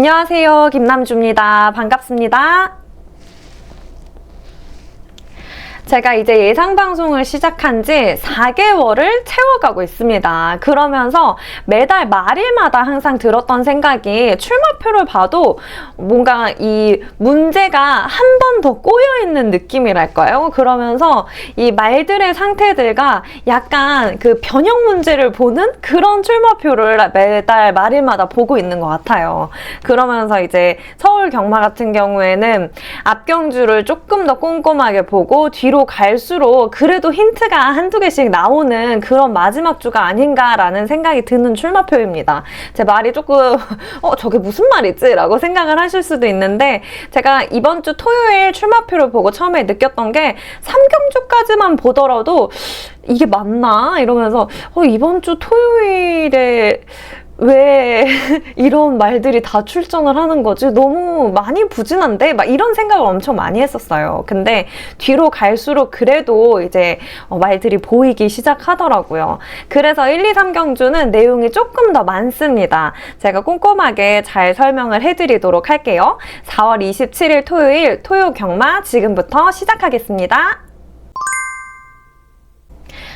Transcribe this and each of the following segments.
안녕하세요. 김남주입니다. 반갑습니다. 제가 이제 예상방송을 시작한 지 4개월을 채워가고 있습니다. 그러면서 매달 말일마다 항상 들었던 생각이 출마표를 봐도 뭔가 이 문제가 한 번 더 꼬여있는 느낌이랄까요? 그러면서 이 말들의 상태들과 약간 그 변형 문제를 보는 그런 출마표를 매달 말일마다 보고 있는 것 같아요. 그러면서 이제 서울 경마 같은 경우에는 앞경주를 조금 더 꼼꼼하게 보고 뒤로 갈수록 그래도 힌트가 한두 개씩 나오는 그런 마지막 주가 아닌가라는 생각이 드는 출마표입니다. 제 말이 조금 저게 무슨 말이지? 라고 생각을 하실 수도 있는데 제가 이번 주 토요일 출마표를 보고 처음에 느꼈던 게 3경주까지만 보더라도 이게 맞나? 이러면서 이번 주 토요일에 왜 이런 말들이 다 출전을 하는 거지? 너무 많이 부진한데? 막 이런 생각을 엄청 많이 했었어요. 근데 뒤로 갈수록 그래도 이제 말들이 보이기 시작하더라고요. 그래서 1, 2, 3경주는 내용이 조금 더 많습니다. 제가 꼼꼼하게 잘 설명을 해드리도록 할게요. 4월 27일 토요일 토요 경마 지금부터 시작하겠습니다.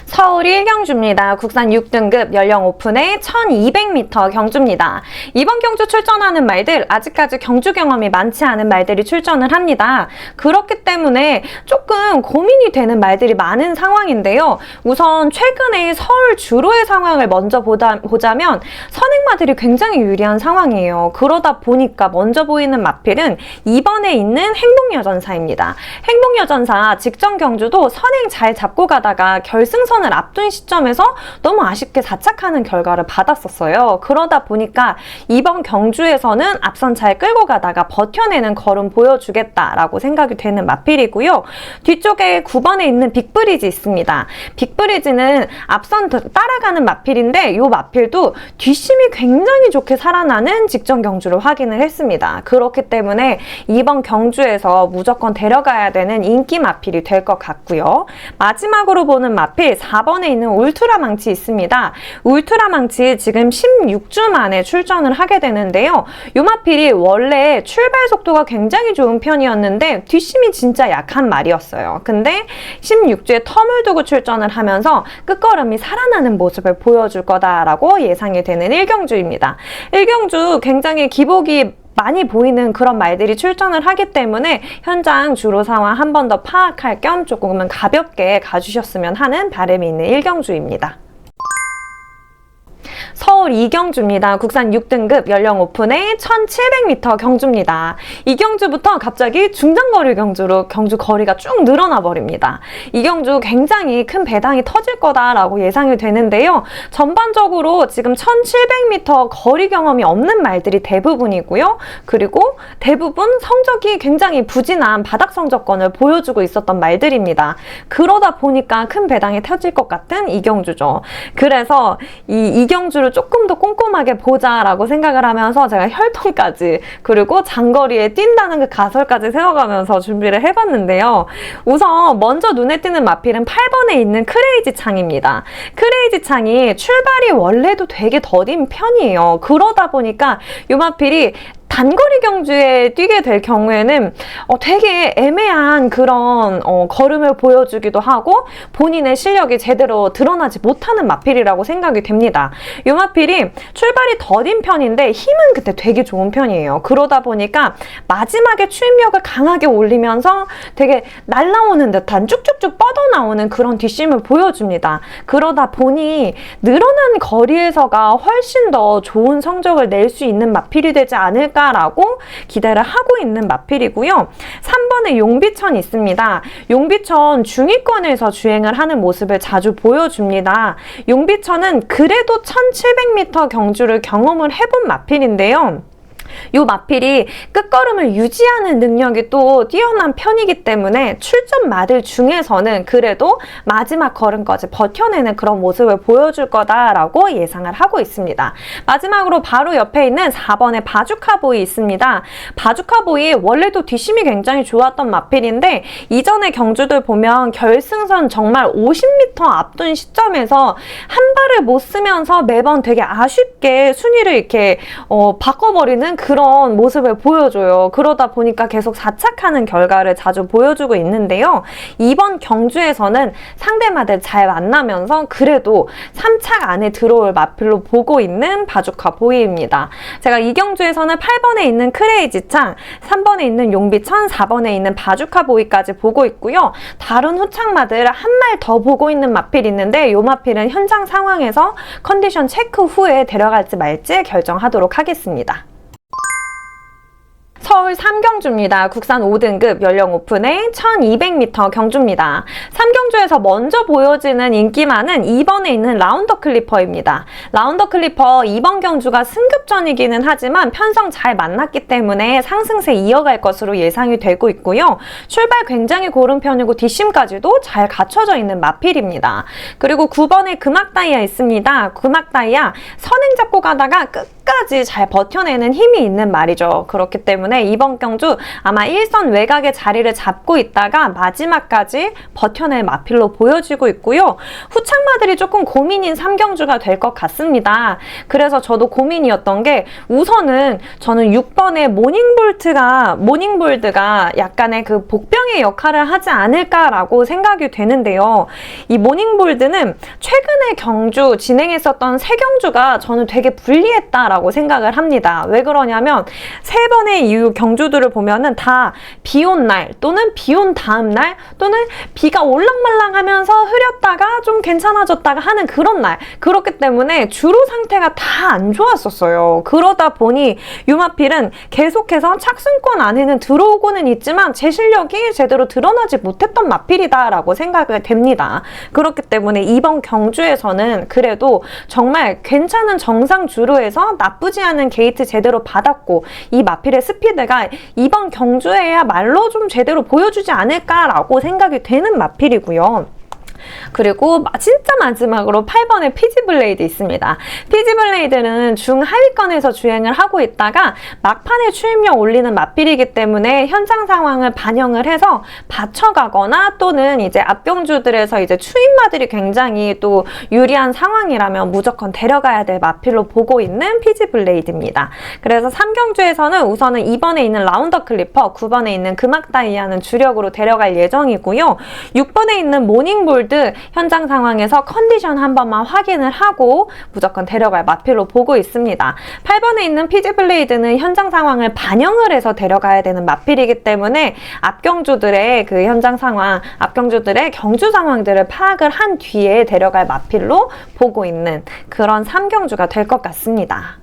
서울 1경주입니다. 국산 6등급 연령 오픈의 1200m 경주입니다. 이번 경주 출전하는 말들 아직까지 경주 경험이 많지 않은 말들이 출전을 합니다. 그렇기 때문에 조금 고민이 되는 말들이 많은 상황인데요. 우선 최근에 서울 주로의 상황을 먼저 보자면 선행마들이 굉장히 유리한 상황이에요. 그러다 보니까 먼저 보이는 마필은 이번에 있는 행복여전사입니다. 행복여전사 직전 경주도 선행 잘 잡고 가다가 결승선을 앞둔 시점에서 너무 아쉽게 자착하는 결과를 받았었어요. 그러다 보니까 이번 경주에서는 앞선 잘 끌고 가다가 버텨내는 걸음 보여주겠다라고 생각이 되는 마필이고요. 뒤쪽에 9번에 있는 빅브리지 있습니다. 빅브리지는 앞선 따라가는 마필인데 이 마필도 뒷심이 굉장히 좋게 살아나는 직전 경주를 확인을 했습니다. 그렇기 때문에 이번 경주에서 무조건 데려가야 되는 인기 마필이 될 것 같고요. 마지막으로 보는 마필 4번에 있는 울트라망치 있습니다. 울트라망치 지금 16주 만에 출전을 하게 되는데요. 요 마필이 원래 출발 속도가 굉장히 좋은 편이었는데 뒷심이 진짜 약한 말이었어요. 근데 16주에 텀을 두고 출전을 하면서 끝걸음이 살아나는 모습을 보여줄 거다라고 예상이 되는 1경주입니다. 1경주 굉장히 기복이 많이 보이는 그런 말들이 출전을 하기 때문에 현장 주로 상황 한 번 더 파악할 겸 조금은 가볍게 가주셨으면 하는 바람이 있는 1경주입니다. 서울 2경주입니다. 국산 6등급 연령 오픈의 1700m 경주입니다. 이 경주부터 갑자기 중장거리 경주로 경주 거리가 쭉 늘어나 버립니다. 이 경주 굉장히 큰 배당이 터질 거다라고 예상이 되는데요. 전반적으로 지금 1700m 거리 경험이 없는 말들이 대부분이고요. 그리고 대부분 성적이 굉장히 부진한 바닥 성적권을 보여주고 있었던 말들입니다. 그러다 보니까 큰 배당이 터질 것 같은 이 경주죠. 그래서 이 경주를 조금 더 꼼꼼하게 보자라고 생각을 하면서 제가 혈통까지 그리고 장거리에 뛴다는 그 가설까지 세워가면서 준비를 해봤는데요. 우선 먼저 눈에 띄는 마필은 8번에 있는 크레이지 창입니다. 크레이지 창이 출발이 원래도 되게 더딘 편이에요. 그러다 보니까 이 마필이 단거리 경주에 뛰게 될 경우에는 되게 애매한 그런 걸음을 보여주기도 하고 본인의 실력이 제대로 드러나지 못하는 마필이라고 생각이 됩니다. 이 마필이 출발이 더딘 편인데 힘은 그때 되게 좋은 편이에요. 그러다 보니까 마지막에 추임력을 강하게 올리면서 되게 날라오는 듯한 쭉쭉쭉 뻗어나오는 그런 뒷심을 보여줍니다. 그러다 보니 늘어난 거리에서가 훨씬 더 좋은 성적을 낼 수 있는 마필이 되지 않을까 라고 기대를 하고 있는 마필이고요. 3번에 용비천이 있습니다. 용비천 중위권에서 주행을 하는 모습을 자주 보여줍니다. 용비천은 그래도 1700m 경주를 경험을 해본 마필인데요. 이 마필이 끝걸음을 유지하는 능력이 또 뛰어난 편이기 때문에 출전 마들 중에서는 그래도 마지막 걸음까지 버텨내는 그런 모습을 보여줄 거다라고 예상을 하고 있습니다. 마지막으로 바로 옆에 있는 4번의 바주카보이 있습니다. 바주카보이 원래도 뒷심이 굉장히 좋았던 마필인데 이전의 경주들 보면 결승선 정말 50m 앞둔 시점에서 한 발을 못 쓰면서 매번 되게 아쉽게 순위를 이렇게 바꿔버리는 그런 모습을 보여줘요. 그러다 보니까 계속 자착하는 결과를 자주 보여주고 있는데요. 이번 경주에서는 상대마들 잘 만나면서 그래도 3착 안에 들어올 마필로 보고 있는 바주카 보이입니다. 제가 이 경주에서는 8번에 있는 크레이지 창, 3번에 있는 용비천, 4번에 있는 바주카 보이까지 보고 있고요. 다른 후착마들 한 말 더 보고 있는 마필이 있는데 이 마필은 현장 상황에서 컨디션 체크 후에 데려갈지 말지 결정하도록 하겠습니다. 서울 3경주입니다. 국산 5등급 연령 오픈의 1200m 경주입니다. 3경주에서 먼저 보여지는 인기 많은 2번에 있는 라운더 클리퍼입니다. 라운더 클리퍼 이번 경주가 승급전이기는 하지만 편성 잘 만났기 때문에 상승세 이어갈 것으로 예상이 되고 있고요. 출발 굉장히 고른 편이고 뒷심까지도 잘 갖춰져 있는 마필입니다. 그리고 9번에 금악다이아 있습니다. 금악다이아 선행 잡고 가다가 끝까지 잘 버텨내는 힘이 있는 말이죠. 그렇기 때문에 이번 경주 아마 1선 외곽의 자리를 잡고 있다가 마지막까지 버텨낼 마필로 보여지고 있고요. 후착마들이 조금 고민인 3경주가 될 것 같습니다. 그래서 저도 고민이었던 게 우선은 저는 6번의 모닝볼드가 약간의 그 복병의 역할을 하지 않을까라고 생각이 되는데요. 이 모닝볼드는 최근에 경주 진행했었던 3경주가 저는 되게 불리했다라고 생각을 합니다. 왜 그러냐면 3번의 이후 경주들을 보면은 다 비 온 날 또는 비 온 다음 날 또는 비가 올랑말랑 하면서 흐렸다가 좀 괜찮아졌다가 하는 그런 날, 그렇기 때문에 주로 상태가 다 안 좋았었어요. 그러다 보니 유마필은 계속해서 착승권 안에는 들어오고는 있지만 제 실력이 제대로 드러나지 못했던 마필이다 라고 생각이 됩니다. 그렇기 때문에 이번 경주에서는 그래도 정말 괜찮은 정상 주로에서 나쁘지 않은 게이트 제대로 받았고 이 마필의 스피드가 이번 경주에야말로 좀 제대로 보여주지 않을까라고 생각이 되는 마필이고요. 그리고 진짜 마지막으로 8번의 피지블레이드 있습니다. 피지블레이드는 중하위권에서 주행을 하고 있다가 막판에 추임력 올리는 마필이기 때문에 현장 상황을 반영을 해서 받쳐가거나 또는 이제 앞경주들에서 이제 추임마들이 굉장히 또 유리한 상황이라면 무조건 데려가야 될 마필로 보고 있는 피지블레이드입니다. 그래서 3경주에서는 우선은 2번에 있는 라운더 클리퍼, 9번에 있는 금악다이아는 주력으로 데려갈 예정이고요. 6번에 있는 모닝볼드 현장 상황에서 컨디션 한 번만 확인을 하고 무조건 데려갈 마필로 보고 있습니다. 8번에 있는 피지블레이드는 현장 상황을 반영을 해서 데려가야 되는 마필이기 때문에 앞경주들의 그 현장 상황, 앞경주들의 경주 상황들을 파악을 한 뒤에 데려갈 마필로 보고 있는 그런 3경주가 될 것 같습니다.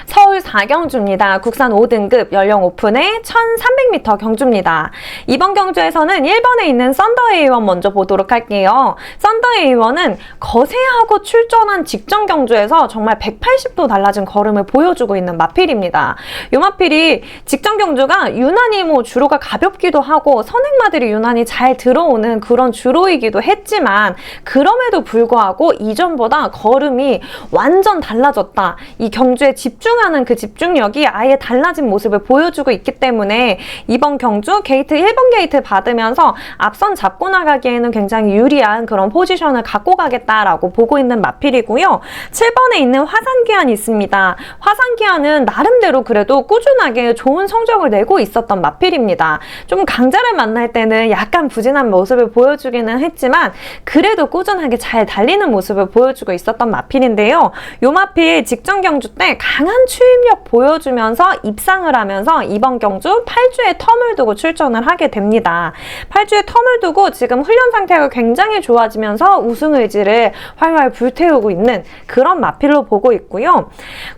서울 4경주입니다. 국산 5등급 연령 오픈의 1300m 경주입니다. 이번 경주에서는 1번에 있는 썬더 A1 먼저 보도록 할게요. 썬더 A1은 거세하고 출전한 직전 경주에서 정말 180도 달라진 걸음을 보여주고 있는 마필입니다. 이 마필이 직전 경주가 유난히 주로가 가볍기도 하고 선행마들이 유난히 잘 들어오는 그런 주로이기도 했지만 그럼에도 불구하고 이전보다 걸음이 완전 달라졌다. 이 경주에 집중하는 그 집중력이 아예 달라진 모습을 보여주고 있기 때문에 이번 경주 게이트 1번 게이트 받으면서 앞선 잡고 나가기에는 굉장히 유리한 그런 포지션을 갖고 가겠다라고 보고 있는 마필이고요. 7번에 있는 화산귀환이 있습니다. 화산귀환은 나름대로 그래도 꾸준하게 좋은 성적을 내고 있었던 마필입니다. 좀 강자를 만날 때는 약간 부진한 모습을 보여주기는 했지만 그래도 꾸준하게 잘 달리는 모습을 보여주고 있었던 마필인데요. 이 마필 직전 경주 때 강한 추임력 보여주면서 입상을 하면서 이번 경주 8주에 텀을 두고 출전을 하게 됩니다. 8주에 텀을 두고 지금 훈련 상태가 굉장히 좋아지면서 우승 의지를 활활 불태우고 있는 그런 마필로 보고 있고요.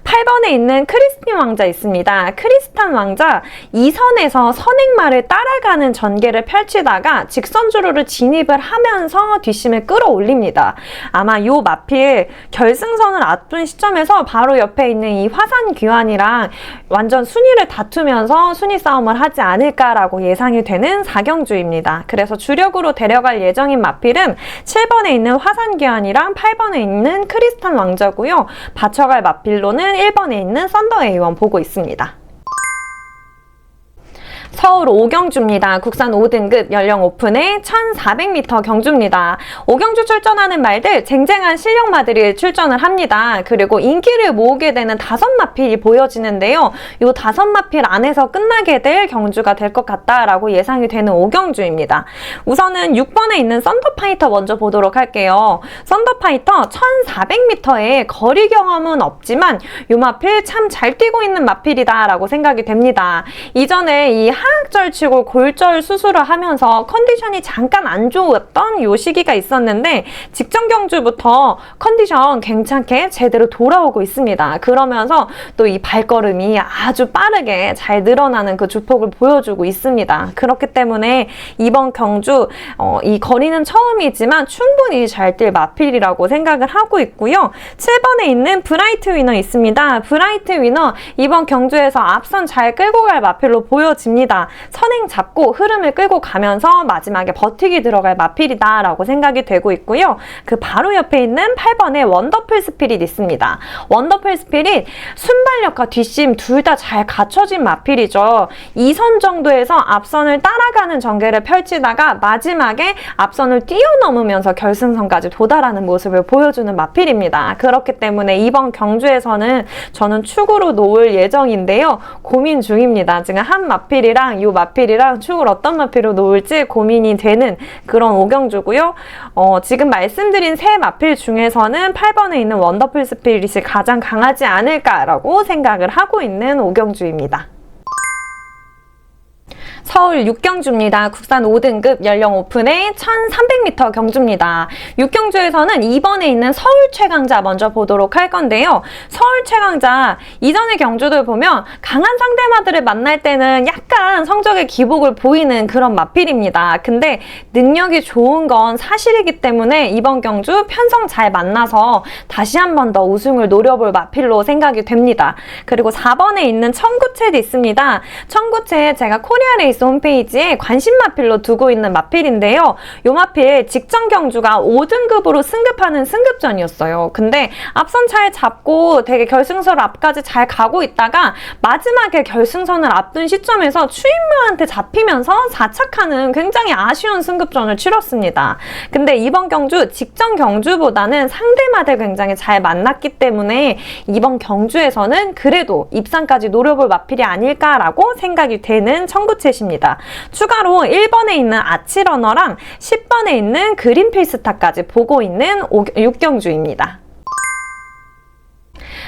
8번에 있는 크리스틴 왕자 있습니다. 크리스탄 왕자 2선에서 선행마를 따라가는 전개를 펼치다가 직선 주로를 진입을 하면서 뒷심을 끌어올립니다. 아마 이 마필 결승선을 앞둔 시점에서 바로 옆에 있는 이 화산 귀환이랑 완전 순위를 다투면서 순위 싸움을 하지 않을까라고 예상이 되는 4경주입니다. 그래서 주력으로 데려갈 예정인 마필은 7번에 있는 화산 귀환이랑 8번에 있는 크리스탄 왕자고요. 받쳐갈 마필로는 1번에 있는 썬더 A1 보고 있습니다. 서울 5경주입니다. 국산 5등급 연령 오픈의 1400m 경주입니다. 5경주 출전하는 말들 쟁쟁한 실력마들이 출전을 합니다. 그리고 인기를 모으게 되는 5마필이 보여지는데요. 이 5마필 안에서 끝나게 될 경주가 될 것 같다라고 예상이 되는 5경주입니다. 우선은 6번에 있는 썬더파이터 먼저 보도록 할게요. 썬더파이터 1400m의 거리 경험은 없지만 이 마필 참 잘 뛰고 있는 마필이다 라고 생각이 됩니다. 이전에 이 하악절 치고 골절 수술을 하면서 컨디션이 잠깐 안 좋았던 요 시기가 있었는데 직전 경주부터 컨디션 괜찮게 제대로 돌아오고 있습니다. 그러면서 또 이 발걸음이 아주 빠르게 잘 늘어나는 그 주폭을 보여주고 있습니다. 그렇기 때문에 이번 경주 이 거리는 처음이지만 충분히 잘 뛸 마필이라고 생각을 하고 있고요. 7번에 있는 브라이트 위너 있습니다. 브라이트 위너 이번 경주에서 앞선 잘 끌고 갈 마필로 보여집니다. 선행 잡고 흐름을 끌고 가면서 마지막에 버티기 들어갈 마필이다 라고 생각이 되고 있고요. 그 바로 옆에 있는 8번에 원더풀 스피릿 있습니다. 원더풀 스피릿 순발력과 뒷심 둘 다 잘 갖춰진 마필이죠. 2선 정도에서 앞선을 따라가는 전개를 펼치다가 마지막에 앞선을 뛰어넘으면서 결승선까지 도달하는 모습을 보여주는 마필입니다. 그렇기 때문에 이번 경주에서는 저는 축으로 놓을 예정인데요. 고민 중입니다. 지금 한 마필이랑 이 마필이랑 축을 어떤 마필로 놓을지 고민이 되는 그런 5경주고요. 지금 말씀드린 세 마필 중에서는 8번에 있는 원더풀 스피릿이 가장 강하지 않을까라고 생각을 하고 있는 5경주입니다. 서울 6경주입니다. 국산 5등급 연령 오픈의 1300m 경주입니다. 6경주에서는 2번에 있는 서울 최강자 먼저 보도록 할 건데요. 서울 최강자 이전의 경주들 보면 강한 상대마들을 만날 때는 약간 성적의 기복을 보이는 그런 마필입니다. 근데 능력이 좋은 건 사실이기 때문에 이번 경주 편성 잘 만나서 다시 한 번 더 우승을 노려볼 마필로 생각이 됩니다. 그리고 4번에 있는 청구채도 있습니다. 청구채 제가 코리아 레이스 홈페이지에 관심 마필로 두고 있는 마필인데요. 이 마필 직전 경주가 5등급으로 승급하는 승급전이었어요. 근데 앞선 잘 잡고 되게 결승선 앞까지 잘 가고 있다가 마지막에 결승선을 앞둔 시점에서 추임무한테 잡히면서 4착하는 굉장히 아쉬운 승급전을 치렀습니다. 근데 이번 경주 직전 경주보다는 상대마들 굉장히 잘 만났기 때문에 이번 경주에서는 그래도 입상까지 노려볼 마필이 아닐까라고 생각이 되는 청구채입니다. 추가로 1번에 있는 아치러너랑 10번에 있는 그린필스타까지 보고 있는 6경주입니다.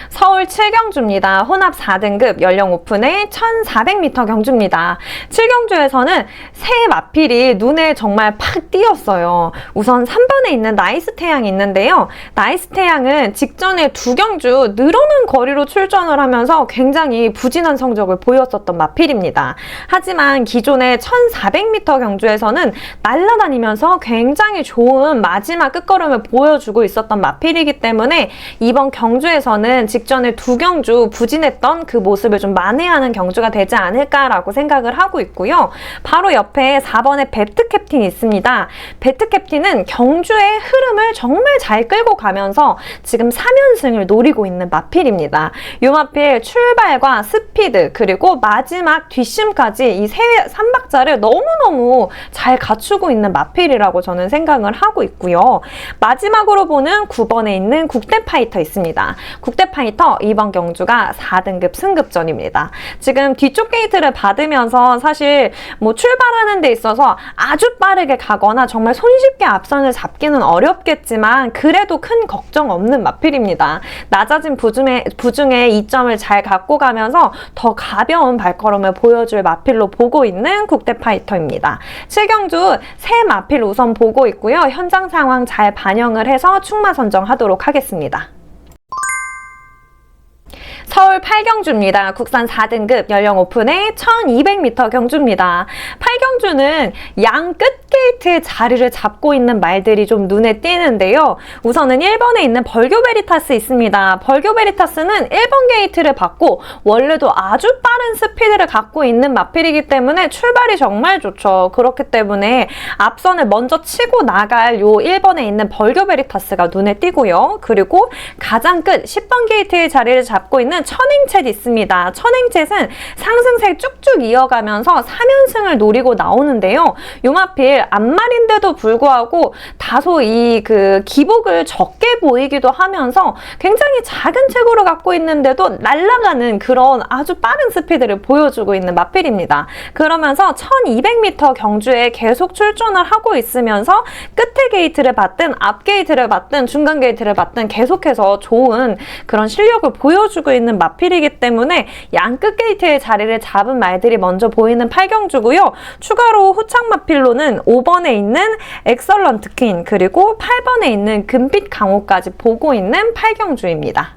서울 7경주입니다. 혼합 4등급 연령 오픈의 1400m 경주입니다. 7경주에서는 새 마필이 눈에 정말 팍 띄었어요. 우선 3번에 있는 나이스 태양이 있는데요. 나이스 태양은 직전에 2경주 늘어난 거리로 출전을 하면서 굉장히 부진한 성적을 보였었던 마필입니다. 하지만 기존의 1400m 경주에서는 날아다니면서 굉장히 좋은 마지막 끝걸음을 보여주고 있었던 마필이기 때문에 이번 경주에서는 직전에 2경주 부진했던 그 모습을 좀 만회하는 경주가 되지 않을까라고 생각을 하고 있고요. 바로 옆에 4번에 배트 캡틴이 있습니다. 배트 캡틴은 경주의 흐름을 정말 잘 끌고 가면서 지금 3연승을 노리고 있는 마필입니다. 이 마필 출발과 스피드 그리고 마지막 뒷심까지 이 3박자를 너무너무 잘 갖추고 있는 마필이라고 저는 생각을 하고 있고요. 마지막으로 보는 9번에 있는 국대파이터 있습니다. 국대파이터 이번 경주가 4등급 승급전입니다. 지금 뒤쪽 게이트를 받으면서 사실 뭐 출발하는 데 있어서 아주 빠르게 가거나 정말 손쉽게 앞선을 잡기는 어렵겠지만 그래도 큰 걱정 없는 마필입니다. 낮아진 부중에 2점을 잘 갖고 가면서 더 가벼운 발걸음을 보여줄 마필로 보고 있는 국대파이터입니다. 7경주 새 마필 우선 보고 있고요. 현장 상황 잘 반영을 해서 축마 선정하도록 하겠습니다. 서울 8경주입니다. 국산 4등급 연령 오픈의 1200m 경주입니다. 8경주는 양 끝 게이트의 자리를 잡고 있는 말들이 좀 눈에 띄는데요. 우선은 1번에 있는 벌교 베리타스 있습니다. 벌교 베리타스는 1번 게이트를 받고 원래도 아주 빠른 스피드를 갖고 있는 마필이기 때문에 출발이 정말 좋죠. 그렇기 때문에 앞선을 먼저 치고 나갈 요 1번에 있는 벌교 베리타스가 눈에 띄고요. 그리고 가장 끝 10번 게이트의 자리를 잡고 있는 경주에는 천행챗 있습니다. 천행챗은 상승세 쭉쭉 이어가면서 3연승을 노리고 나오는데요. 요마필 앞말인데도 불구하고 다소 이 기복을 적게 보이기도 하면서 굉장히 작은 체구를 갖고 있는데도 날아가는 그런 아주 빠른 스피드를 보여주고 있는 마필입니다. 그러면서 1200m 경주에 계속 출전을 하고 있으면서 끝에 게이트를 받든 앞 게이트를 받든 중간 게이트를 받든 계속해서 좋은 그런 실력을 보여주고 있는 마필이기 때문에 양끝 게이트의 자리를 잡은 말들이 먼저 보이는 8경주고요. 추가로 후착 마필로는 5번에 있는 엑설런트 퀸 그리고 8번에 있는 금빛 강호까지 보고 있는 8경주입니다.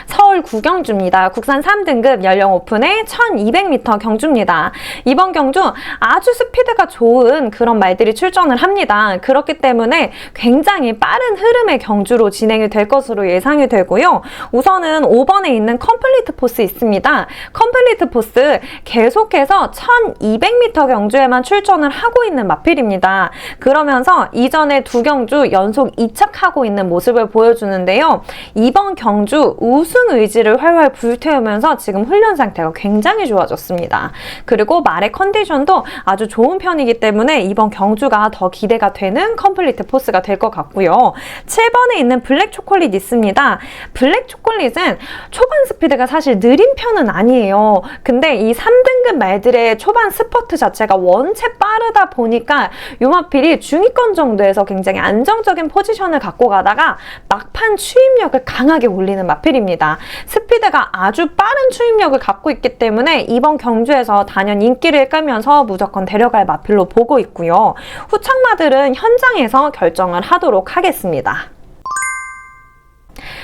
서울 9경주입니다. 국산 3등급 연령 오픈의 1200m 경주입니다. 이번 경주 아주 스피드가 좋은 그런 말들이 출전을 합니다. 그렇기 때문에 굉장히 빠른 흐름의 경주로 진행이 될 것으로 예상이 되고요. 우선은 5번에 있는 컴플리트 포스 있습니다. 컴플리트 포스 계속해서 1200m 경주에만 출전을 하고 있는 마필입니다. 그러면서 이전에 2경주 연속 2착하고 있는 모습을 보여주는데요. 이번 경주 우승 의지를 활활 불태우면서 지금 훈련 상태가 굉장히 좋아졌습니다. 그리고 말의 컨디션도 아주 좋은 편이기 때문에 이번 경주가 더 기대가 되는 컴플리트 포스가 될 것 같고요. 7번에 있는 블랙 초콜릿 있습니다. 블랙 초콜릿은 초반 스피드가 사실 느린 편은 아니에요. 근데 이 3등급 말들의 초반 스퍼트 자체가 원체 빠르다 보니까 요마필이 중위권 정도에서 굉장히 안정적인 포지션을 갖고 가다가 막판 추임력을 강하게 올리는 마필입니다. 스피드가 아주 빠른 추임력을 갖고 있기 때문에 이번 경주에서 단연 인기를 끌면서 무조건 데려갈 마필로 보고 있고요. 후착마들은 현장에서 결정을 하도록 하겠습니다.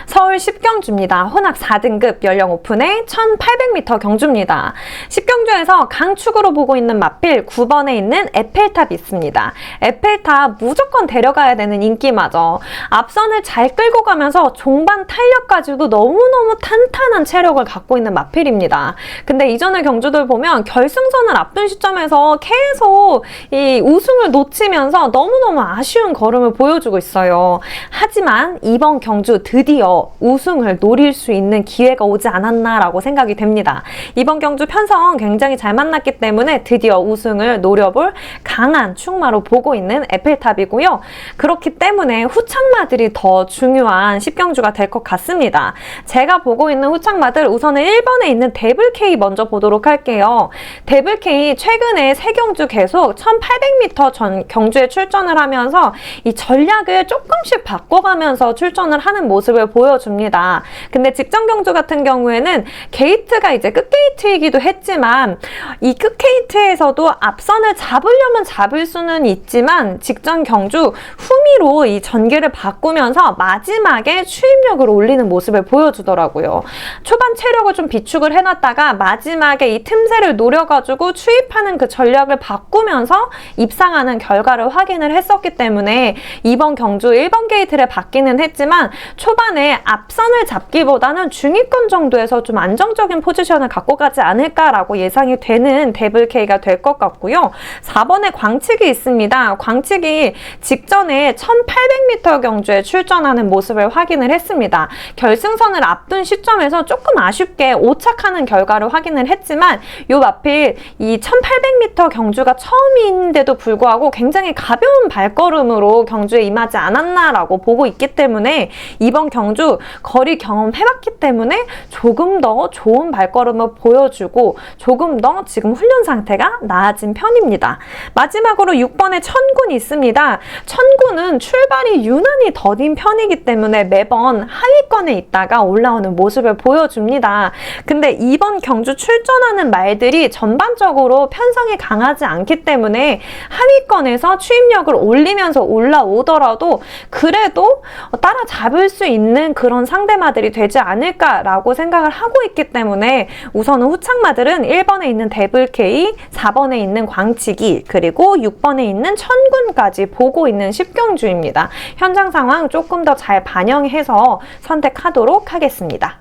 서울 10경주입니다. 혼합 4등급 연령 오픈의 1800m 경주입니다. 10경주에서 강축으로 보고 있는 마필 9번에 있는 에펠탑이 있습니다. 에펠탑 무조건 데려가야 되는 인기마저 앞선을 잘 끌고 가면서 종반 탄력까지도 너무너무 탄탄한 체력을 갖고 있는 마필입니다. 근데 이전의 경주들 보면 결승선을 앞둔 시점에서 계속 이 우승을 놓치면서 너무너무 아쉬운 걸음을 보여주고 있어요. 하지만 이번 경주 드디어 우승을 노릴 수 있는 기회가 오지 않았나라고 생각이 됩니다. 이번 경주 편성 굉장히 잘 만났기 때문에 드디어 우승을 노려볼 강한 축마로 보고 있는 에펠탑이고요. 그렇기 때문에 후착마들이 더 중요한 10경주가 될 것 같습니다. 제가 보고 있는 후착마들 우선은 1번에 있는 데블K 먼저 보도록 할게요. 데블K 최근에 3경주 계속 1800m 경주에 출전을 하면서 이 전략을 조금씩 바꿔가면서 출전을 하는 모습을 보여줍니다. 근데 직전 경주 같은 경우에는 게이트가 이제 끝게이트이기도 했지만 이 끝게이트에서도 앞선을 잡으려면 잡을 수는 있지만 직전 경주 후미로 이 전개를 바꾸면서 마지막에 추임력을 올리는 모습을 보여주더라고요. 초반 체력을 좀 비축을 해놨다가 마지막에 이 틈새를 노려가지고 추입하는 그 전략을 바꾸면서 입상하는 결과를 확인을 했었기 때문에 이번 경주 1번 게이트를 받기는 했지만 초반에 앞선을 잡기보다는 중위권 정도에서 좀 안정적인 포지션을 갖고 가지 않을까라고 예상이 되는 데블K가 될 것 같고요. 4번에 광측이 있습니다. 광측이 직전에 1800m 경주에 출전하는 모습을 확인을 했습니다. 결승선을 앞둔 시점에서 조금 아쉽게 오착하는 결과를 확인을 했지만 요 마필 이 1800m 경주가 처음인데도 불구하고 굉장히 가벼운 발걸음으로 경주에 임하지 않았나라고 보고 있기 때문에 이번 경주 거리 경험해봤기 때문에 조금 더 좋은 발걸음을 보여주고 조금 더 지금 훈련 상태가 나아진 편입니다. 마지막으로 6번에 천군이 있습니다. 천군은 출발이 유난히 더딘 편이기 때문에 매번 하위권에 있다가 올라오는 모습을 보여줍니다. 근데 이번 경주 출전하는 말들이 전반적으로 편성이 강하지 않기 때문에 하위권에서 추임력을 올리면서 올라오더라도 그래도 따라잡을 수 있는 그런 상대마들이 되지 않을까라고 생각을 하고 있기 때문에 우선은 후착마들은 1번에 있는 데블K, 4번에 있는 광치기, 그리고 6번에 있는 천군까지 보고 있는 10경주입니다. 현장 상황 조금 더 잘 반영해서 선택하도록 하겠습니다.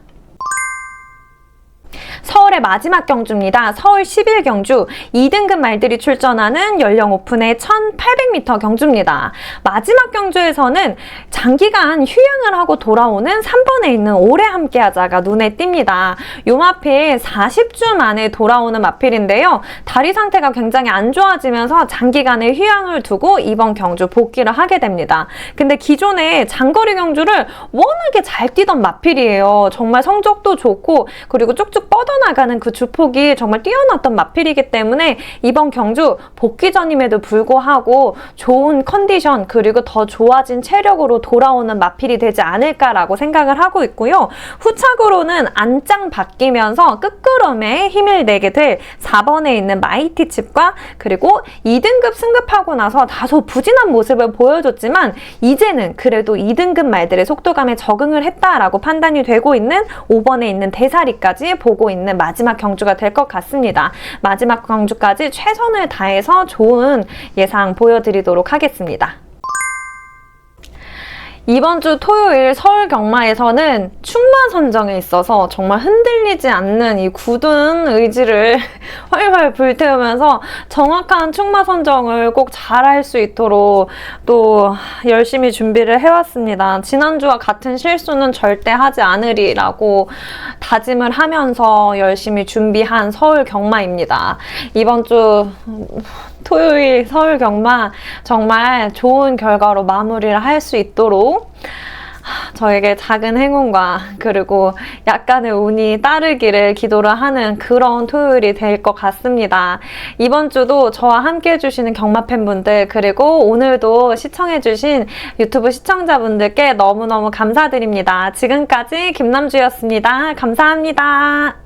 서울의 마지막 경주입니다. 서울 11경주 2등급 말들이 출전하는 연령 오픈의 1800m 경주입니다. 마지막 경주에서는 장기간 휴양을 하고 돌아오는 3번에 있는 오래 함께하자가 눈에 띕니다. 요 마필 40주 만에 돌아오는 마필인데요. 다리 상태가 굉장히 안 좋아지면서 장기간의 휴양을 두고 이번 경주 복귀를 하게 됩니다. 근데 기존에 장거리 경주를 워낙에 잘 뛰던 마필이에요. 정말 성적도 좋고 그리고 쭉쭉 뻗어나가는 그 주폭이 정말 뛰어났던 마필이기 때문에 이번 경주 복귀 전임에도 불구하고 좋은 컨디션 그리고 더 좋아진 체력으로 돌아오는 마필이 되지 않을까라고 생각을 하고 있고요. 후착으로는 안짱 바뀌면서 끝걸음에 힘을 내게 될 4번에 있는 마이티 칩과 그리고 2등급 승급하고 나서 다소 부진한 모습을 보여줬지만 이제는 그래도 2등급 말들의 속도감에 적응을 했다라고 판단이 되고 있는 5번에 있는 대사리까지 보고 있는 마지막 경주가 될 것 같습니다. 마지막 경주까지 최선을 다해서 좋은 예상 보여드리도록 하겠습니다. 이번 주 토요일 서울 경마에서는 충마 선정에 있어서 정말 흔들리지 않는 이 굳은 의지를 활활 불태우면서 정확한 충마 선정을 꼭 잘할 수 있도록 또 열심히 준비를 해왔습니다. 지난주와 같은 실수는 절대 하지 않으리라고 다짐을 하면서 열심히 준비한 서울 경마입니다. 이번 주 토요일 서울 경마 정말 좋은 결과로 마무리를 할 수 있도록 저에게 작은 행운과 그리고 약간의 운이 따르기를 기도를 하는 그런 토요일이 될 것 같습니다. 이번 주도 저와 함께 해주시는 경마 팬분들 그리고 오늘도 시청해주신 유튜브 시청자분들께 너무너무 감사드립니다. 지금까지 김남주였습니다. 감사합니다.